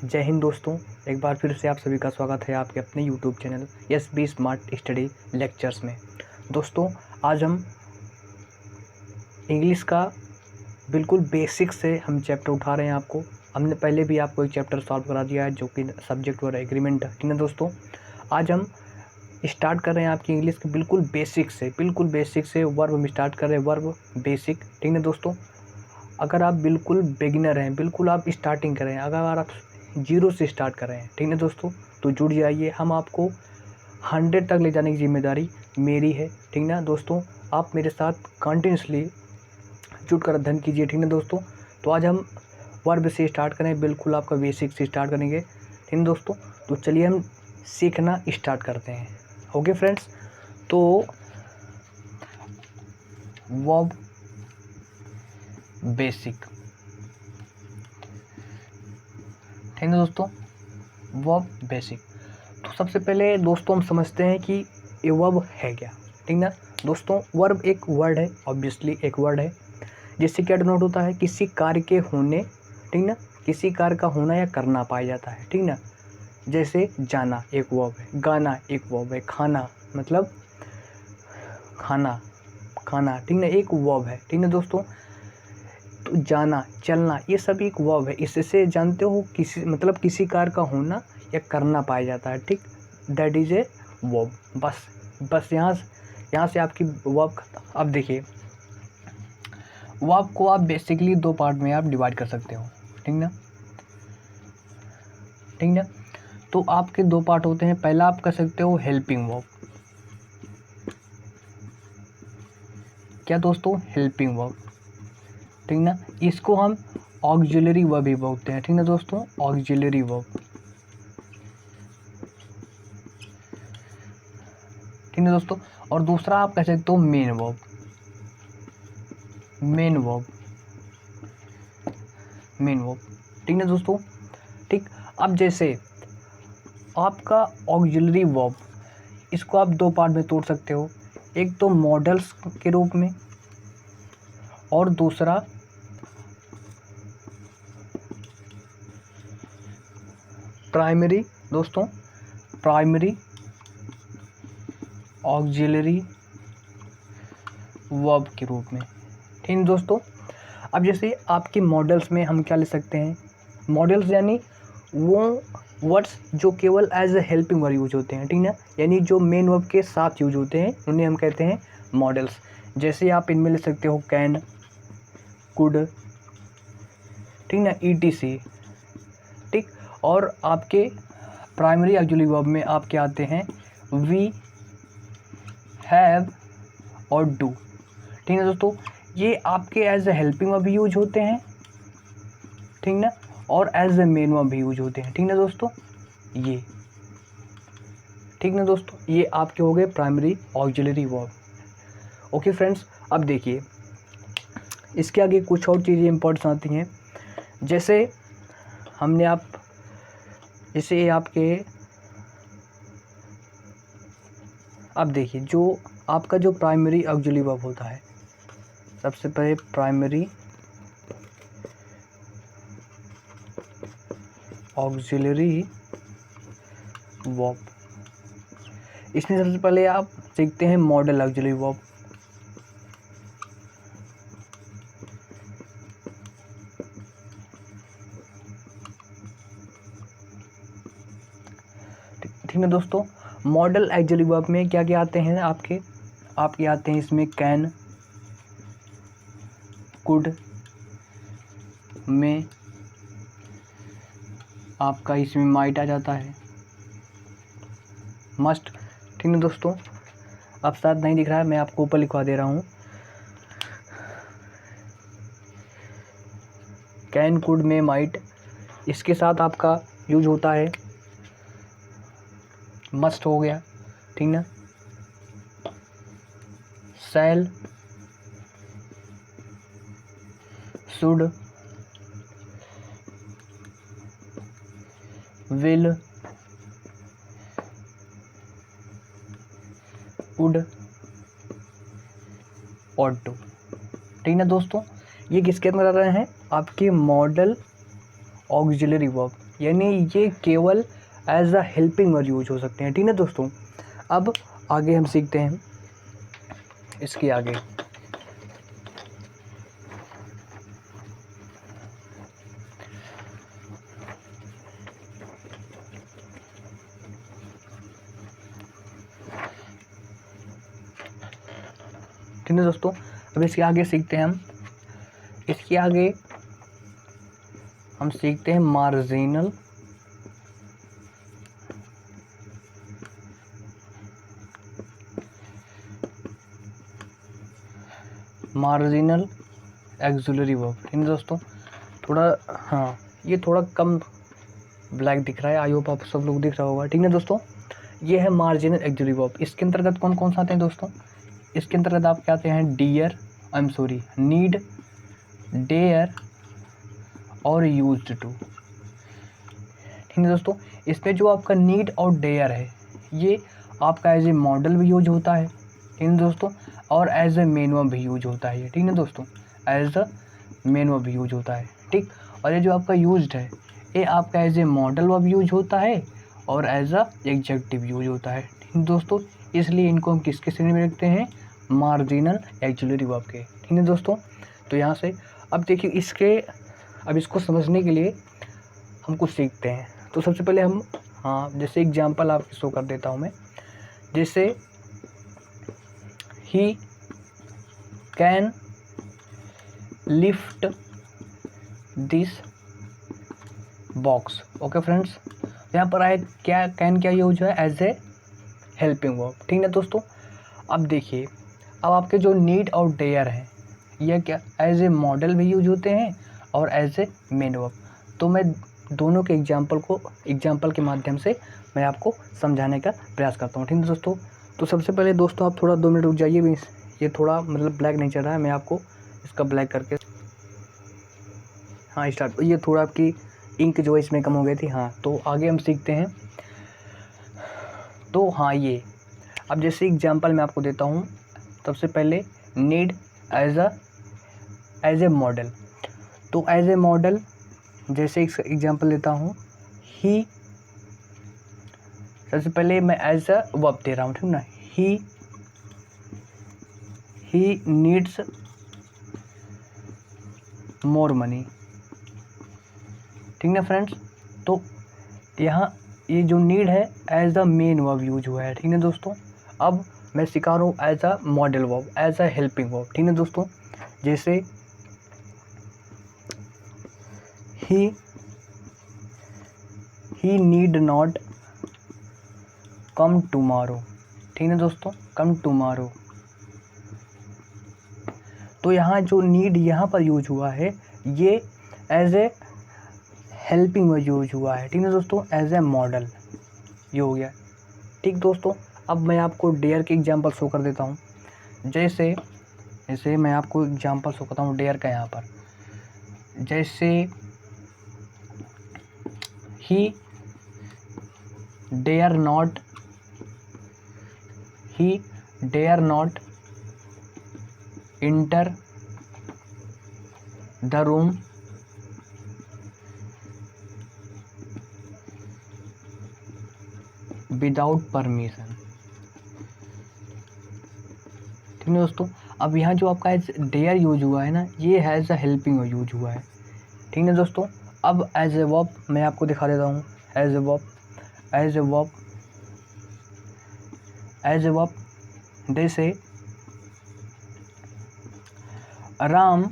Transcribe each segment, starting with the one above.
जय हिंद दोस्तों। एक बार फिर से आप सभी का स्वागत है आपके अपने YouTube channel SB smart study lectures में। दोस्तों, आज हम इंग्लिश का बिल्कुल बेसिक से हम चैप्टर उठा रहे हैं। हमने पहले भी आपको एक चैप्टर सॉल्व करा दिया है जो कि सब्जेक्ट और एग्रीमेंट है, ठीक है दोस्तों। आज हम स्टार्ट कर रहे हैं आपकी इंग्लिश के बिल्कुल बेसिक से वर्ब हम स्टार्ट कर रहे हैं, वर्ब बेसिक, ठीक है दोस्तों। अगर आप बिल्कुल बिगिनर हैं, बिल्कुल आप स्टार्टिंग कर रहे हैं, अगर आप 0 से स्टार्ट कर रहे हैं, ठीक है दोस्तों, तो जुड़ जाइए। हम आपको 100 तक ले जाने की जिम्मेदारी मेरी है, ठीक ना दोस्तों। आप मेरे साथ कंटिन्यूसली जुड़कर अध्ययन कीजिए, ठीक है दोस्तों। तो आज हम वर्ब से स्टार्ट करें, बिल्कुल आपका बेसिक से स्टार्ट करेंगे, ठीक है दोस्तों। तो चलिए हम सीखना स्टार्ट करते हैं। ओके फ्रेंड्स, तो वर्ब बेसिक, ठीक है दोस्तों, वर्ब बेसिक। तो सबसे पहले दोस्तों हम समझते हैं कि ये वर्ब है क्या, ठीक ना दोस्तों। वर्ब एक वर्ड है, ऑब्वियसली एक वर्ड है, जिससे क्या डिनोट होता है, किसी कार्य के होने, ठीक ना, किसी कार्य का होना या करना पाया जाता है, ठीक ना। जैसे जाना एक वर्ब है, गाना एक वर्ब है, खाना मतलब खाना, ठीक ना, एक वर्ब है, ठीक ना दोस्तों। तो जाना, चलना, ये सब एक वर्ब है। इससे जानते हो किसी कार्य का होना या करना पाया जाता है, ठीक। That is a verb. बस यहाँ से आपकी वर्ब। अब देखिए, वर्ब को आप बेसिकली 2 पार्ट में आप डिवाइड कर सकते हो, ठीक ना। तो आपके 2 पार्ट होते हैं। पहला आप कर सकते हो हेल्पिंग वर्ब। क्या दोस्तों? हेल्पिंग वर्ब, ठीक ना। इसको हम ऑक्सिलरी वर्ब भी बोलते हैं, ठीक ना दोस्तों, ऑक्सिलरी वर्ब, ठीक है दोस्तों। और दूसरा आप कह सकते हो मेन वर्ब, ठीक है दोस्तों, ठीक। अब जैसे आपका ऑक्सिलरी वर्ब, इसको आप 2 पार्ट में तोड़ सकते हो। एक तो मॉडल्स के रूप में, और दूसरा प्राइमरी, दोस्तों, प्राइमरी ऑक्सिलरी वर्ब के रूप में, ठीक है दोस्तों। अब जैसे आपके मॉडल्स में हम क्या ले सकते हैं, मॉडल्स यानी वो वर्ड्स जो केवल as a helping verb use होते हैं, ठीक ना, यानी जो मेन वर्ब के साथ यूज होते हैं, उन्हें हम कहते हैं मॉडल्स। जैसे आप इनमें ले सकते हो कैन, कुड, ठीक ना, ETC, ठीक। और आपके प्राइमरी ऑक्सिलरी वर्ब में आपके आते हैं वी, हैव और डू, ठीक है दोस्तों। ये आपके एज ए हेल्पिंग वर्ब भी यूज होते हैं, ठीक ना, और एज ए मेन वर्ब भी यूज होते हैं, ठीक ना दोस्तों, ये, ठीक ना दोस्तों। ये आपके हो गए primary auxiliary verb. Okay friends, अब देखिए इसके आगे कुछ और चीज़ें इंपॉर्टेंट आती हैं। जैसे आपके, अब देखिए जो आपका जो प्राइमरी ऑक्सिलरी वर्ब होता है, सबसे पहले प्राइमरी ऑक्सिलरी वर्ब, इसमें सबसे पहले आप सीखते हैं मॉडल ऑक्सिलरी वर्ब। ठीक है दोस्तों, मॉडल ऑक्सिलरी वर्ब में क्या क्या आते हैं आपके आते हैं इसमें कैन, कुड, में आपका इसमें माइट आ जाता है, मस्ट, ठीक है दोस्तों। अब साथ नहीं दिख रहा है, मैं आपको ऊपर लिखवा दे रहा हूँ। कैन, कुड, में, माइट, इसके साथ आपका यूज होता है मस्ट, हो गया, ठीक ना, शैल, शुड, विल, वुड और टू, ठीक ना दोस्तों। ये किसके अंदर आ रहे हैं, आपके मॉडल ऑक्सिलरी वर्ब, यानी ये केवल as a helping word use हो सकते हैं। ठीक है दोस्तों, अब आगे हम सीखते हैं इसके आगे। ठीक है दोस्तों, अब इसके आगे सीखते हैं हम। इसके आगे हम सीखते हैं मार्जिनल एक्सुलरी वर्ब। ठीक है दोस्तों, थोड़ा हाँ ये थोड़ा कम ब्लैक दिख रहा है, आई होप आप सब लोग दिख रहा होगा। ठीक है दोस्तों, ये है मार्जिनल एक्सुलरी वर्ब। इसके अंतर्गत कौन कौन सा आते हैं दोस्तों? इसके अंतर्गत आपके आते हैं डियर, नीड, डेयर और यूज्ड टू। ठीक है दोस्तों, इसमें जो आपका नीड और डेयर है ये आपका एज ए मॉडल भी यूज होता है। ठीक है दोस्तों, और एज ए मेन वर्ब भी यूज होता है। ठीक है दोस्तों, एज अ मेन वर्ब भी यूज होता है। ठीक, और ये जो आपका यूज्ड है ये आपका as a modal verb use होता है और एज अ एग्जेक्टिव यूज होता है। ठीक है दोस्तों, इसलिए इनको हम किसके श्रेणी में रखते हैं? मार्जिनल एक्सुलरी वर्ब के। ठीक है दोस्तों, तो यहाँ से अब देखिए अब इसको समझने के लिए हम कुछ सीखते हैं। तो सबसे पहले हम जैसे एग्जांपल आपको शो कर देता हूँ मैं। जैसे he can lift this box. Okay friends, यहाँ पर आए क्या कैन क्या यूज है? As a helping verb. ठीक है दोस्तों, अब देखिए अब आपके जो नीड और डेयर हैं यह क्या एज ए मॉडल भी यूज होते हैं और एज ए मेन वर्ब। तो मैं दोनों के एग्जाम्पल के माध्यम से मैं आपको समझाने का प्रयास करता हूँ। ठीक है दोस्तों, तो सबसे पहले दोस्तों आप थोड़ा 2 मिनट रुक जाइए। भी ये थोड़ा मतलब ब्लैक नहीं चल रहा है, मैं आपको इसका ब्लैक करके स्टार्ट। ये थोड़ा आपकी इंक जो है इसमें कम हो गई थी। तो आगे हम सीखते हैं। तो ये अब जैसे एग्जांपल मैं आपको देता हूँ। सबसे पहले नीड एज ए मॉडल। तो एज ए मॉडल जैसे एग्जांपल लेता हूँ, ही, सबसे पहले मैं एज अ वर्ब दे रहा हूँ। ठीक ना, ही नीड्स मोर मनी। ठीक ना फ्रेंड्स, तो यहाँ ये जो नीड है as a main verb use हुआ है। ठीक है दोस्तों, अब मैं सिखा रहा हूँ as a modal verb, as a helping verb. ठीक है दोस्तों, जैसे he need not come tomorrow. ठीक है दोस्तों, कम टुमारो। तो यहाँ जो नीड यहाँ पर यूज हुआ है ये as a helping verb use हुआ है। ठीक है दोस्तों, एज ए मॉडल ये हो गया। ठीक दोस्तों, अब मैं आपको डेयर के एग्जांपल शो कर देता हूँ। जैसे मैं आपको एग्जांपल शो करता हूँ डेयर का। यहाँ पर जैसे he dare not enter the room without permission. ठीक है दोस्तों, अब यहाँ जो आपका एज डेयर यूज हुआ है ना ये एज अ हेल्पिंग यूज हुआ है। ठीक है दोस्तों, अब एज ए वर्ब मैं आपको दिखा देता हूँ। एज ए वर्ब जैसे Ram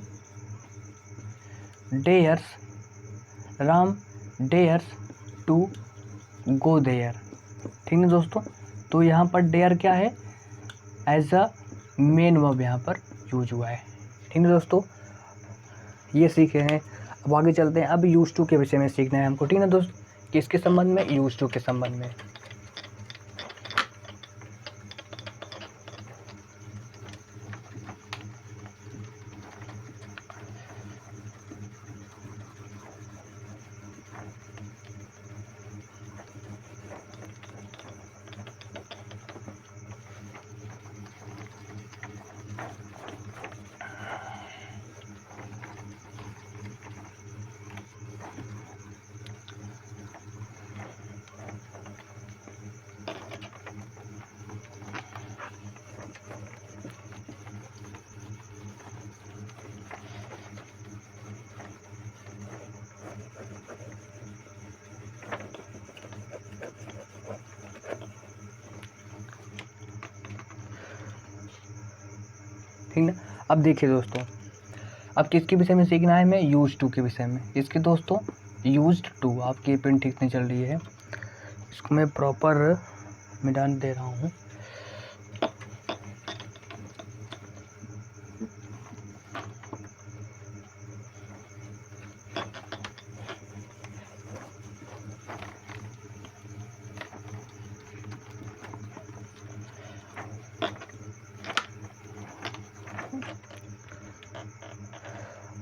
dares to go there. ठीक है दोस्तों, तो यहाँ पर डेयर क्या है? एज अ मेन वर्ब यहाँ पर यूज हुआ है। ठीक है दोस्तों, ये सीखे हैं। अब आगे चलते हैं। अब यूज टू के विषय में सीखना है हमको। ठीक है दोस्तों, किसके संबंध में? यूज टू के संबंध में। ठीक ना। अब देखिए दोस्तों, अब किसके विषय में सीखना है, मैं यूज टू के विषय में। इसके दोस्तों यूज्ड टू, आपकी पेन ठीक नहीं चल रही है, इसको मैं प्रॉपर मिटान दे रहा हूँ।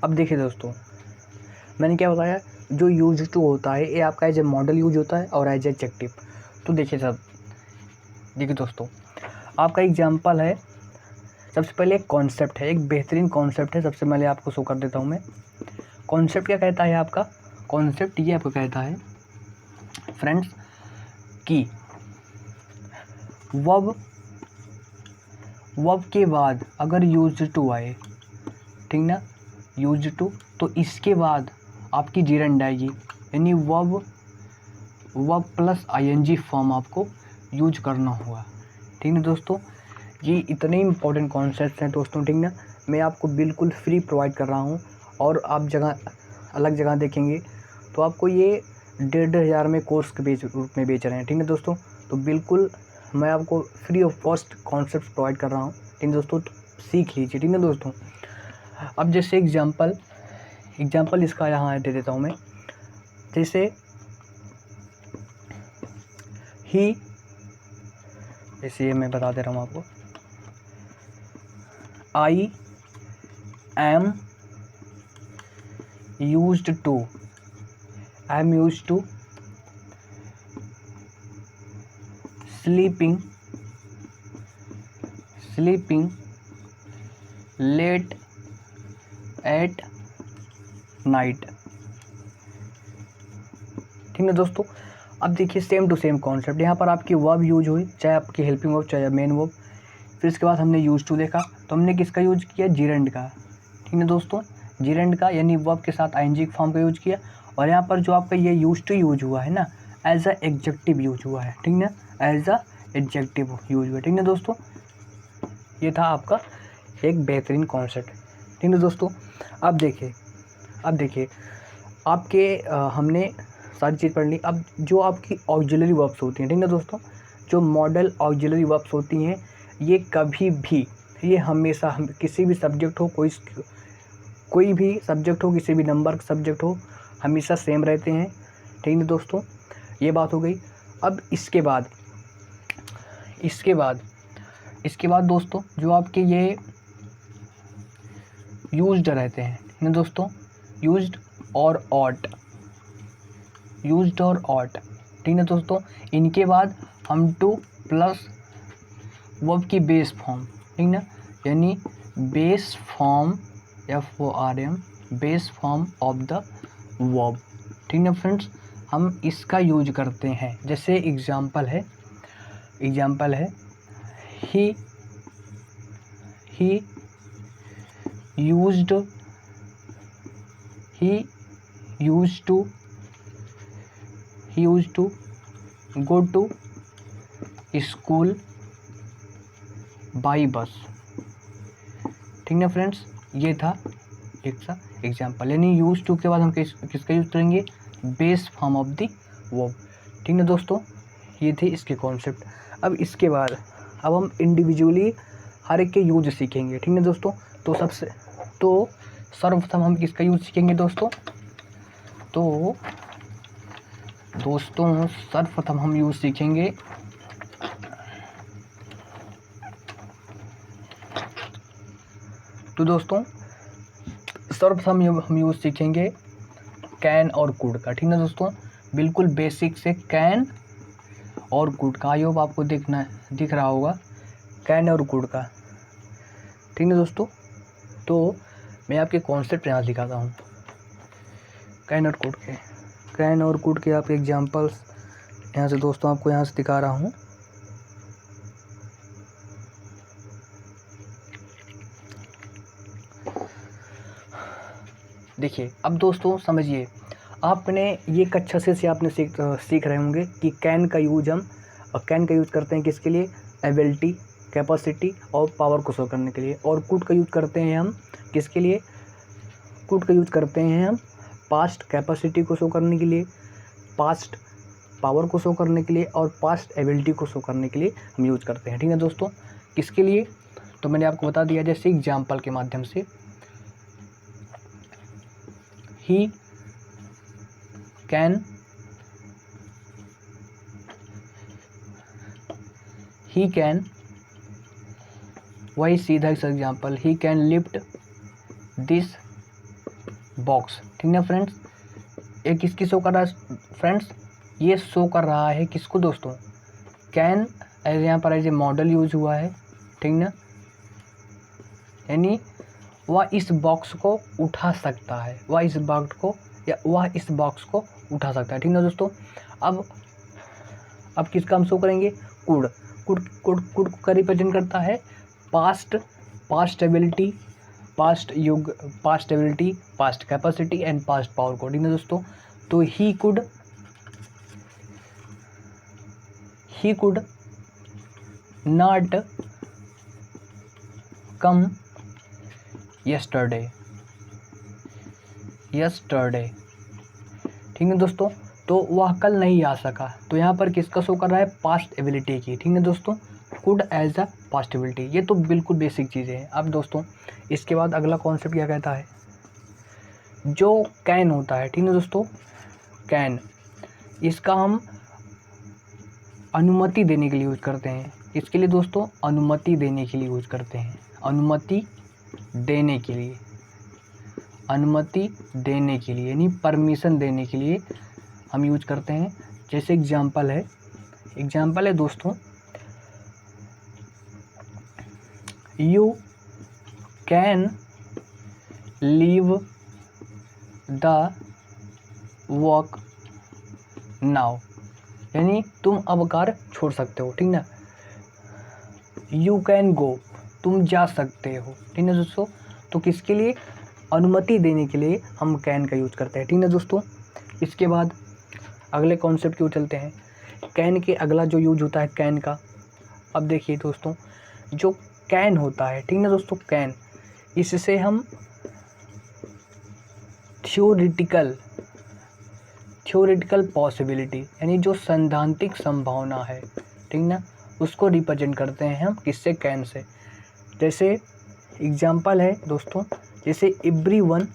अब देखिए दोस्तों, मैंने क्या बताया, जो यूज टू होता है ये आपका एज ए मॉडल यूज होता है और एज एडजेक्टिव। तो देखिए सब, देखिए दोस्तों, आपका एग्जांपल है, सबसे पहले एक कॉन्सेप्ट है, एक बेहतरीन कॉन्सेप्ट है, सबसे पहले आपको शो कर देता हूँ मैं। कॉन्सेप्ट क्या कहता है आपका, कॉन्सेप्ट ये आपको कहता है फ्रेंड्स कि वर्ब के बाद अगर यूज टू आए, ठीक ना, यूज टू, तो इसके बाद आपकी जीरेंड आएगी, यानी वर्ब प्लस आईएनजी फॉर्म आपको यूज करना होगा। ठीक ना दोस्तों, ये इतने इंपॉर्टेंट कॉन्सेप्ट्स हैं दोस्तों, ठीक ना, मैं आपको बिल्कुल फ्री प्रोवाइड कर रहा हूँ। और आप अलग जगह देखेंगे तो आपको ये 1,500 में कोर्स के रूप में बेच रहे हैं। ठीक है दोस्तों, तो बिल्कुल मैं आपको free of cost concept provide कर रहा हूँ। ठीक है दोस्तों, तो सीख लीजिए। ठीक है दोस्तों, अब जैसे एग्जाम्पल इसका यहाँ दे देता हूँ मैं। जैसे ही, जैसे ये मैं बता दे रहा हूँ आपको, I am used to sleeping late at night। ठीक है दोस्तों, अब देखिए सेम टू सेम कॉन्सेप्ट, यहाँ पर आपकी वर्ब यूज हुई, चाहे आपकी हेल्पिंग वर्ब चाहे मेन वर्ब। फिर इसके बाद हमने यूज टू देखा, तो हमने किसका यूज किया, जीरेंड का। ठीक है दोस्तों, जीरेंड का, यानी वर्ब के साथ आईएनजी फॉर्म का यूज किया। और यहाँ पर जो आपका ये यूज टू यूज हुआ है ना, एज अ एडजेक्टिव यूज हुआ है। ठीक ना, एज अ एडजेक्टिव यूज हुआ। ठीक है दोस्तों, ये था आपका एक बेहतरीन कॉन्सेप्ट। ठीक है दोस्तों, अब देखिए आपके हमने सारी चीज़ पढ़ ली। अब जो आपकी ऑक्सिलरी वर्ब्स होती हैं, ठीक है दोस्तों, जो मॉडल ऑक्सिलरी वर्ब्स होती हैं, ये कभी भी, ये हमेशा किसी भी सब्जेक्ट हो, कोई भी सब्जेक्ट हो, किसी भी नंबर का सब्जेक्ट हो, हमेशा सेम रहते हैं। ठीक है दोस्तों, ये बात हो गई। अब इसके बाद दोस्तों, जो आपके ये यूज्ड रहते हैं ना दोस्तों, यूज्ड और ऑट, ठीक है दोस्तों, इनके बाद हम टू प्लस वर्ब की बेस फॉर्म, ठीक ना, यानी base form, FORM, base form of the verb. ठीक ना फ्रेंड्स, हम इसका यूज करते हैं। जैसे एग्जाम्पल है ही used to go to school by bus। ठीक ना फ्रेंड्स, ये था एक सा एग्जाम्पल, यानी यूज टू के बाद हम किसका यूज करेंगे, base form of the verb. ठीक ना दोस्तों, ये थे इसके कॉन्सेप्ट। अब इसके बाद हम इंडिविजुअली हर एक के यूज सीखेंगे। ठीक है दोस्तों, तो सर्वप्रथम हम किसका यूज सीखेंगे दोस्तों, सर्वप्रथम हम यूज सीखेंगे सर्वप्रथम हम यूज सीखेंगे कैन और कुड का। ठीक है दोस्तों, बिल्कुल बेसिक से कैन और कुड का। आई होप आपको दिख रहा होगा कैन और कुड का। ठीक है दोस्तों, तो मैं आपके कॉन्सेप्ट यहाँ दिखाता हूँ कैन और कुड के आपके एग्जांपल्स यहाँ से दोस्तों आपको यहाँ से दिखा रहा हूँ। देखिए अब दोस्तों समझिए, आपने ये कक्षा से आपने सीख रहे होंगे कि कैन का यूज करते हैं किसके लिए, एबिलिटी, कैपेसिटी और पावर को शो करने के लिए। और कुड का यूज़ करते हैं हम किसके लिए? कुड का यूज़ करते हैं हम पास्ट कैपेसिटी को शो करने के लिए, पास्ट पावर को शो करने के लिए और पास्ट एबिलिटी को शो करने के लिए हम यूज़ करते हैं। ठीक है दोस्तों, किसके लिए? तो मैंने आपको बता दिया, जैसे एग्जाम्पल के माध्यम से, ही कैन वही सीधा सा example, he can lift this box. ठीक है फ्रेंड्स, ये किसकी शो कर रहा है फ्रेंड्स? ये शो कर रहा है किसको दोस्तों? कैन एज यहाँ पर एज ए मॉडल यूज हुआ है। ठीक ना, यानी वह इस बॉक्स को उठा सकता है, वह इस बॉक्स को उठा सकता है। ठीक ना दोस्तों, अब किसका हम शो करेंगे? कुड का रिप्रेजेंट करता है past ability, past capacity and past power को। ठीक है दोस्तों, तो he could not come yesterday। ठीक है दोस्तों, तो वह कल नहीं आ सका। तो यहाँ पर किसका शो कर रहा है? पास्ट एबिलिटी की। ठीक है दोस्तों, could as a past ability. ये तो बिल्कुल बेसिक चीज़ें हैं। अब दोस्तों इसके बाद अगला कॉन्सेप्ट क्या कहता है? जो कैन होता है, ठीक है दोस्तों, कैन, इसका हम अनुमति देने के लिए यूज़ करते हैं। इसके लिए दोस्तों अनुमति देने के लिए यूज़ करते हैं, अनुमति देने के लिए यानी परमिशन देने के लिए हम यूज करते हैं। जैसे एग्जाम्पल है दोस्तों, you can leave the work now, यानी तुम अब कार्य छोड़ सकते हो। ठीक ना, यू कैन गो, तुम जा सकते हो। ठीक है दोस्तों, तो किसके लिए? अनुमति देने के लिए हम कैन का यूज़ करते हैं। ठीक है दोस्तों, इसके बाद अगले कॉन्सेप्ट की ओर चलते हैं। कैन के अगला जो यूज होता है कैन का, अब देखिए दोस्तों, जो कैन होता है, ठीक है दोस्तों, कैन, इससे हम थ्योरेटिकल पॉसिबिलिटी, यानी जो सैद्धांतिक संभावना है, ठीक ना, उसको रिप्रेजेंट करते हैं हम किससे? Can say. जैसे एग्जाम्पल है दोस्तों, जैसे everyone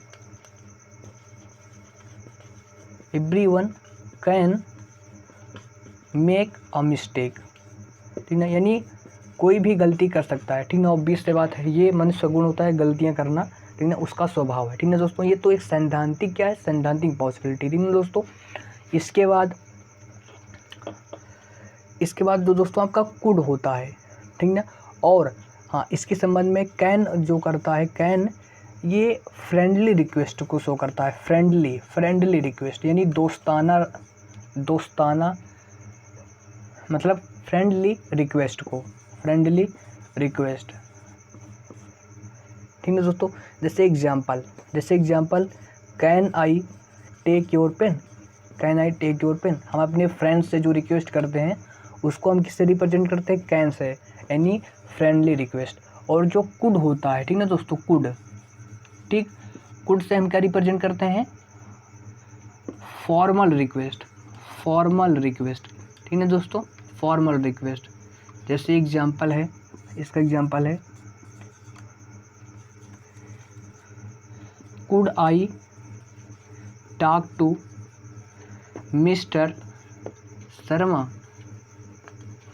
can make a mistake. ठीक ना, यानी कोई भी गलती कर सकता है। ठीक ना, ऑब्वियस से बात है, ये मनुष्य गुण होता है गलतियां करना। ठीक ना, उसका स्वभाव है। ठीक ना दोस्तों, ये तो एक सैद्धांतिक क्या है? सैद्धांतिक पॉसिबिलिटी। ठीक ना दोस्तों, इसके बाद दोस्तों आपका कुड होता है। ठीक ना, और हाँ, इसके संबंध में कैन जो करता है, कैन ये फ्रेंडली रिक्वेस्ट को शो करता है। फ्रेंडली रिक्वेस्ट यानी दोस्ताना मतलब फ्रेंडली रिक्वेस्ट। ठीक है दोस्तों, जैसे example can I take your pen. हम अपने फ्रेंड से जो रिक्वेस्ट करते हैं उसको हम किससे रिप्रेजेंट करते हैं? कैन से, यानी फ्रेंडली रिक्वेस्ट। और जो कुड होता है, ठीक ना दोस्तों, कुड से हम क्या रिप्रेजेंट करते हैं? Formal request. ठीक है दोस्तों, फॉर्मल रिक्वेस्ट। जैसे एग्जाम्पल है, इसका एग्जाम्पल है, could I talk to mister Sharma,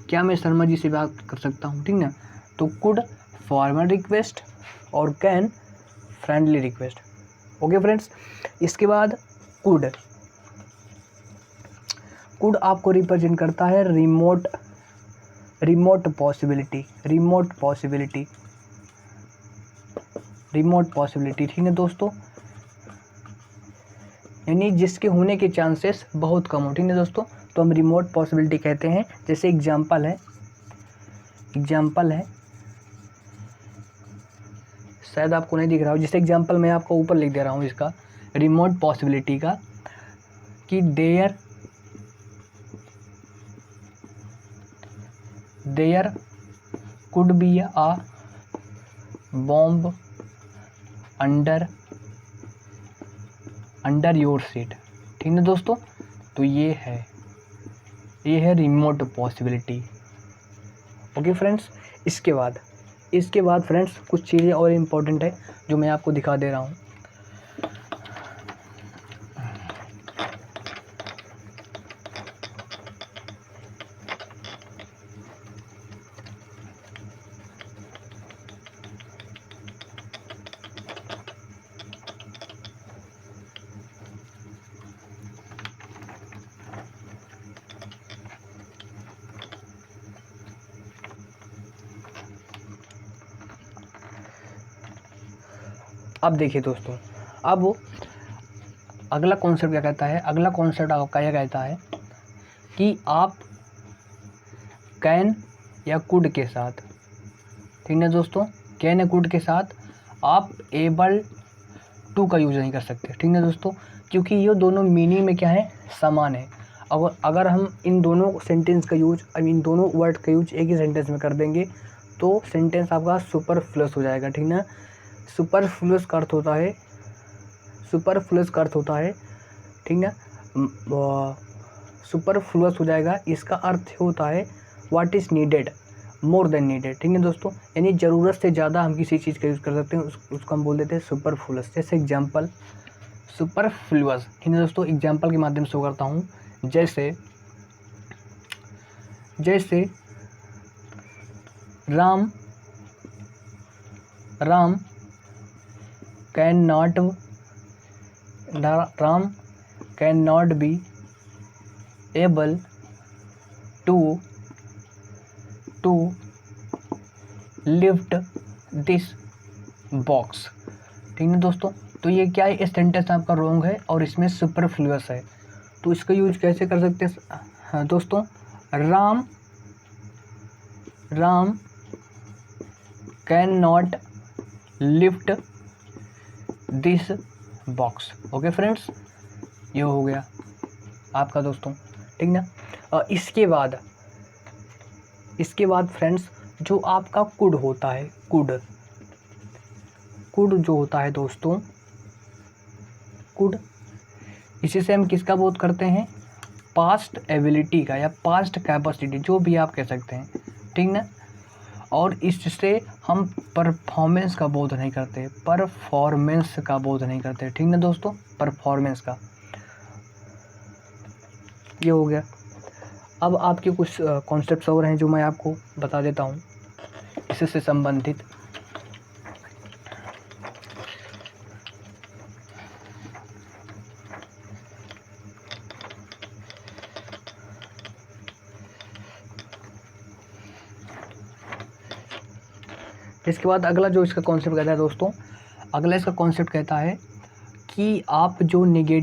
क्या मैं शर्मा जी से बात कर सकता हूँ? ठीक ना, तो कुड फॉर्मल रिक्वेस्ट और can friendly request. Okay friends, इसके बाद कुड आपको रिप्रेजेंट करता है रिमोट पॉसिबिलिटी। ठीक है दोस्तों, यानी जिसके होने के चांसेस बहुत कम हो। ठीक है दोस्तों, तो हम रिमोट पॉसिबिलिटी कहते हैं। जैसे एग्जाम्पल है, शायद आपको नहीं दिख रहा हो, जैसे एग्जाम्पल मैं आपको ऊपर लिख दे रहा हूँ इसका, रिमोट पॉसिबिलिटी का, कि there could be a bomb under your seat. ठीक है दोस्तों, तो ये है रिमोट पॉसिबिलिटी। ओके फ्रेंड्स, इसके बाद फ्रेंड्स कुछ चीज़ें और इम्पोर्टेंट है जो मैं आपको दिखा दे रहा हूँ। अब देखिए दोस्तों, अब अगला कॉन्सेप्ट क्या कहता है, अगला कॉन्सेप्ट आपका यह कहता है कि आप कैन या कुड के साथ, ठीक है दोस्तों, कैन या कुड के साथ आप एबल टू का यूज़ नहीं कर सकते। ठीक है दोस्तों, क्योंकि ये दोनों मीनिंग में क्या है, समान है। अगर हम इन दोनों सेंटेंस का यूज, इन दोनों वर्ड का यूज एक ही सेंटेंस में कर देंगे तो सेंटेंस आपका सुपरफ्लुअस हो जाएगा। ठीक ना, सुपरफ्लुअस का अर्थ होता है, ठीक ना, सुपरफ्लुअस हो जाएगा। इसका अर्थ होता है what is needed, more than needed. ठीक है दोस्तों, यानी ज़रूरत से ज़्यादा हम किसी चीज़ का यूज़ कर सकते हैं, उसको हम बोल देते हैं सुपरफ्लुअस। जैसे एग्जांपल सुपरफ्लुअस, ठीक है दोस्तों, एग्जांपल के माध्यम से करता हूँ। जैसे Ram can not be able to lift this box. ठीक है दोस्तों, तो ये क्या है, इस सेंटेंस आपका रॉन्ग है और इसमें सुपरफ्लुअस है। तो इसका यूज कैसे कर सकते हैं? हाँ दोस्तों, Ram can not lift this box. Okay friends, ये हो गया आपका दोस्तों, ठीक ना। इसके बाद फ्रेंड्स जो आपका कुड होता है, कुड जो होता है दोस्तों, कुड, इसी से हम किसका बोध करते हैं, पास्ट एबिलिटी का या पास्ट कैपेसिटी, जो भी आप कह सकते हैं। ठीक ना, और इससे हम परफॉर्मेंस का बोध नहीं करते, ठीक ना दोस्तों, परफॉर्मेंस का। ये हो गया। अब आपके कुछ कॉन्सेप्ट्स और हैं जो मैं आपको बता देता हूँ इससे संबंधित। इसके बाद अगला जो इसका कॉन्सेप्ट कहता है दोस्तों, अगला इसका कॉन्सेप्ट कहता है कि आप जो नेगेटिव